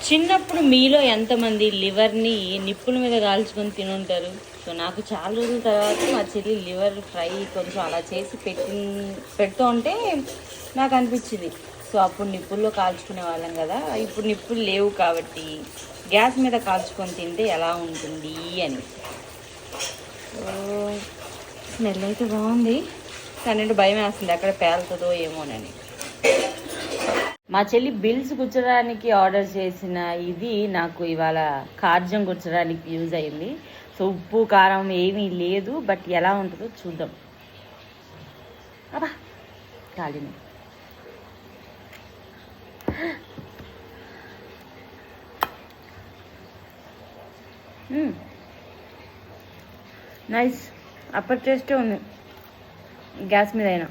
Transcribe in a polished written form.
చిన్నప్పుడు మీలో ఎంతమంది లివర్ని నిప్పుల మీద కాల్చుకొని తినుంటారు? సో నాకు చాలా రోజుల తర్వాత మా చెల్లి లివర్ ఫ్రై కొంచెం అలా చేసి పెడుతూ ఉంటే నాకు అనిపించింది. సో అప్పుడు నిప్పుల్లో కాల్చుకునే వాళ్ళం కదా, ఇప్పుడు నిప్పులు లేవు కాబట్టి గ్యాస్ మీద కాల్చుకొని తింటే ఎలా ఉంటుంది అని. సో స్మెల్ అయితే బాగుంది, కానీ భయం వేస్తుంది ఎక్కడ పేలుతుందో ఏమోనని. మా చెల్లి బిల్స్ గుచ్చడానికి ఆర్డర్ చేసిన ఇది నాకు ఇవాళ కార్జం గుచ్చడానికి యూజ్ అయింది. సో ఉప్పు కారం ఏమీ లేదు, బట్ ఎలా ఉంటుందో చూద్దాం. అబ్బా కాలిని నైస్, అప్పటి టేస్టే ఉంది గ్యాస్ మీద అయినా.